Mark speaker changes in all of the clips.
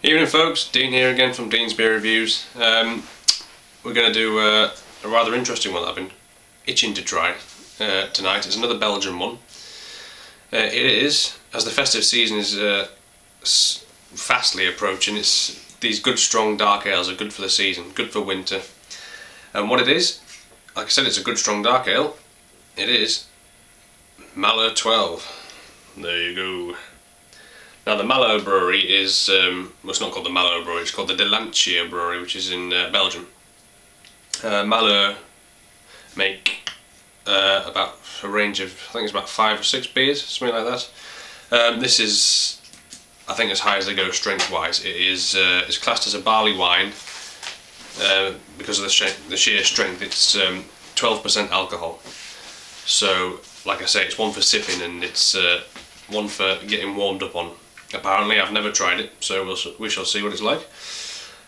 Speaker 1: Evening folks, Dean here again from Dean's Beer Reviews. We're going to do a rather interesting one that I've been itching to try tonight. It's another Belgian one. It is, as the festive season is fastly approaching, these good strong dark ales are good for the season, good for winter. And what it is, like I said, it's a good strong dark ale. It is Malheur 12. There you go. Now the Malheur brewery is, well, it's not called the Malheur brewery, it's called the De Lancia brewery, which is in Belgium. Malheur make about a range of, I think it's about 5 or 6 beers, something like that. This is, I think, as high as they go strength wise. It is it's classed as a barley wine because of the sheer strength. It's 12% alcohol. So, like I say, it's one for sipping and it's one for getting warmed up on. Apparently, I've never tried it, so we shall see what it's like.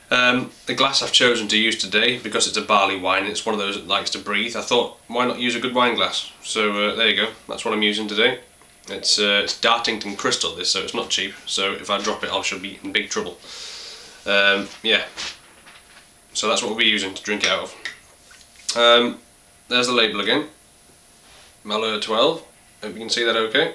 Speaker 1: The glass I've chosen to use today, because it's a barley wine, it's one of those that likes to breathe. I thought, why not use a good wine glass? So there you go, that's what I'm using today. It's Dartington Crystal, this, so it's not cheap. So if I drop it, I should be in big trouble. Yeah, so that's what we'll be using to drink it out of. There's the label again, Malheur 12. Hope you can see that okay.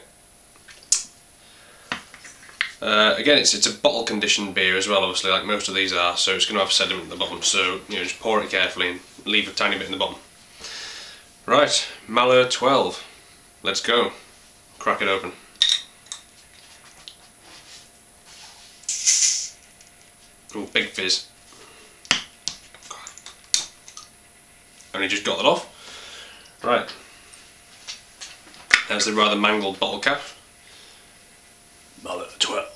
Speaker 1: Again, it's a bottle conditioned beer as well, obviously, like most of these are, so it's going to have sediment at the bottom, so just pour it carefully and leave a tiny bit in the bottom. Right, Malheur 12, let's go. Crack it open. Ooh, big fizz. Only just got that off. Right, there's the rather mangled bottle cap. Malheur 12.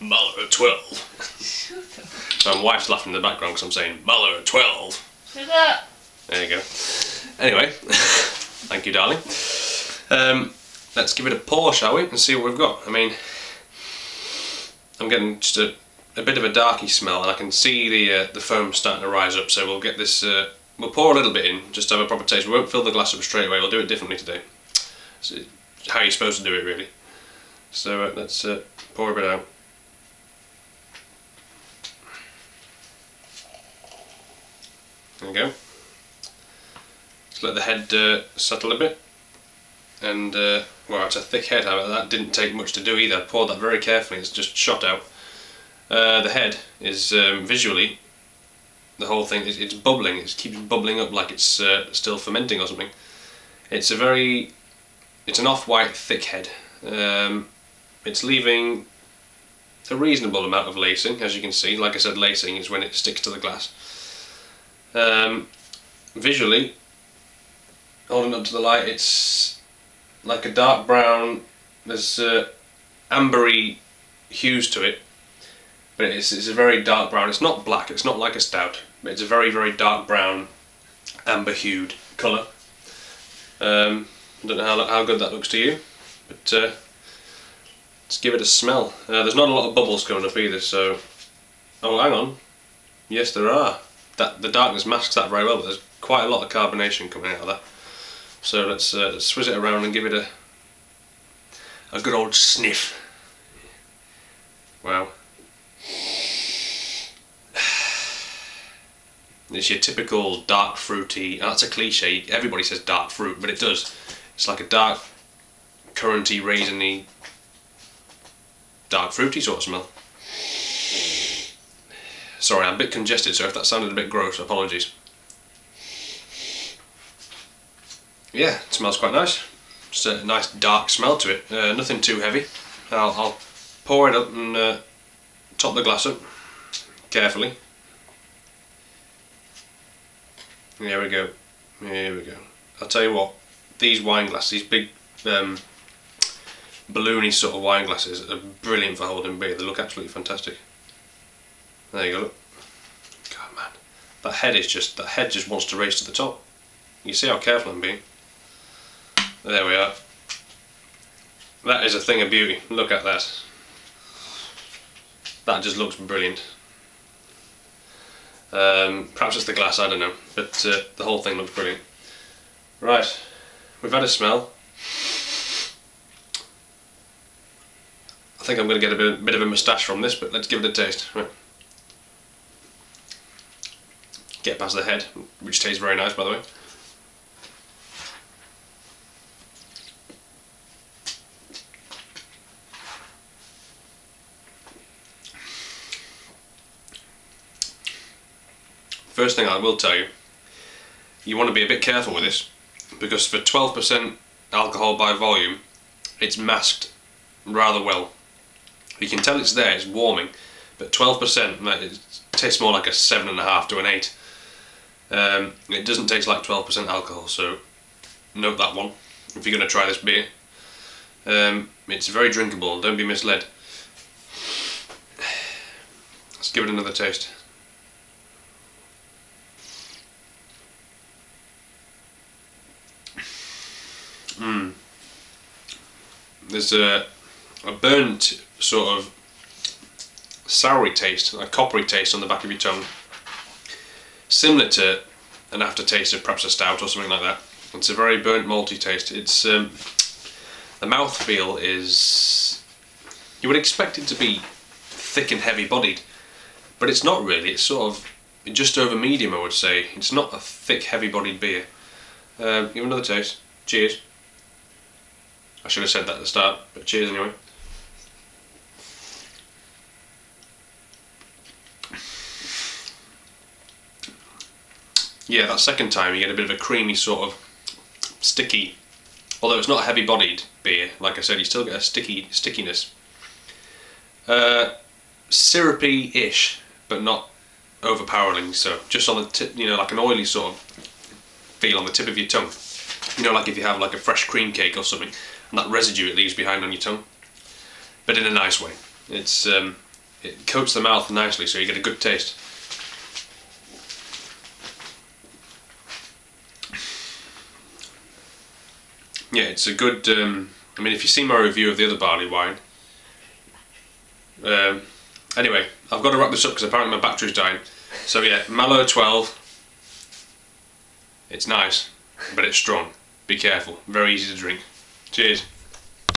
Speaker 1: Malheur 12. My wife's laughing in the background because I'm saying Malheur 12.
Speaker 2: Shut up.
Speaker 1: There you go. Anyway, thank you, darling. Let's give it a pour, shall we, and see what we've got. I mean, I'm getting just a bit of a darky smell, and I can see the foam starting to rise up. So we'll get this. We'll pour a little bit in, just to have a proper taste. We won't fill the glass up straight away. We'll do it differently today. So, how you're supposed to do it, really. So let's pour a bit out. There we go. Let's let the head settle a bit. And, well, it's a thick head, however, that didn't take much to do either. I poured that very carefully, it's just shot out. The head is, visually, the whole thing, it's bubbling, it keeps bubbling up like it's still fermenting or something. It's an off-white thick head. It's leaving a reasonable amount of lacing, as you can see. Like I said, lacing is when it sticks to the glass. Visually, holding up to the light, it's like a dark brown. There's ambery hues to it, but it's a very dark brown. It's not black, it's not like a stout, but it's a very, very dark brown, amber hued colour. I don't know how good that looks to you, but let's give it a smell. There's not a lot of bubbles coming up either, so... Oh, hang on. Yes, there are. The darkness masks that very well, but there's quite a lot of carbonation coming out of that. So let's swizz it around and give it a good old sniff. Wow. It's your typical dark fruity... That's a cliche. Everybody says dark fruit, but it does. It's like a dark, curranty, raisiny, dark fruity sort of smell. Sorry, I'm a bit congested, so if that sounded a bit gross, apologies. Yeah, it smells quite nice. Just a nice dark smell to it. Nothing too heavy. I'll pour it up and top the glass up carefully. There we go. Here we go. I'll tell you what, these wine glasses, these big balloony sort of wine glasses are brilliant for holding beer. They look absolutely fantastic. There you go, look. God, man, that head just wants to race to the top. You see how careful I'm being. There we are. That is a thing of beauty. Look at that. That just looks brilliant. Perhaps it's the glass, I don't know, but the whole thing looks brilliant. Right, we've had a smell. I think I'm going to get a bit of a moustache from this, but let's give it a taste. Right. Get past the head, which tastes very nice, by the way. First thing I will tell you, you want to be a bit careful with this, because for 12% alcohol by volume, it's masked rather well. You can tell it's there, it's warming, but 12%, it tastes more like a 7.5 to an 8. It doesn't taste like 12% alcohol, so note that one if you're going to try this beer. It's very drinkable, don't be misled. Let's give it another taste. There's a burnt sort of soury taste, a coppery taste on the back of your tongue, similar to an aftertaste of perhaps a stout or something like that. It's a very burnt malty taste. It's the mouthfeel is, you would expect it to be thick and heavy bodied, but it's not really. It's sort of just over medium, I would say. It's not a thick heavy bodied beer. Give another taste. Cheers. I should have said that at the start, but cheers anyway. Yeah, that second time you get a bit of a creamy sort of sticky, although it's not a heavy bodied beer, like I said, you still get a stickiness. Syrupy-ish, but not overpowering, so just on the tip, you know, like an oily sort of feel on the tip of your tongue. You know, like if you have like a fresh cream cake or something, and that residue it leaves behind on your tongue, but in a nice way. It's it coats the mouth nicely, so you get a good taste. Yeah, it's a good. I mean, if you've seen my review of the other barley wine. Anyway, I've got to wrap this up because apparently my battery's dying. So yeah, Malheur 12. It's nice, but it's strong. Be careful. Very easy to drink. Cheers.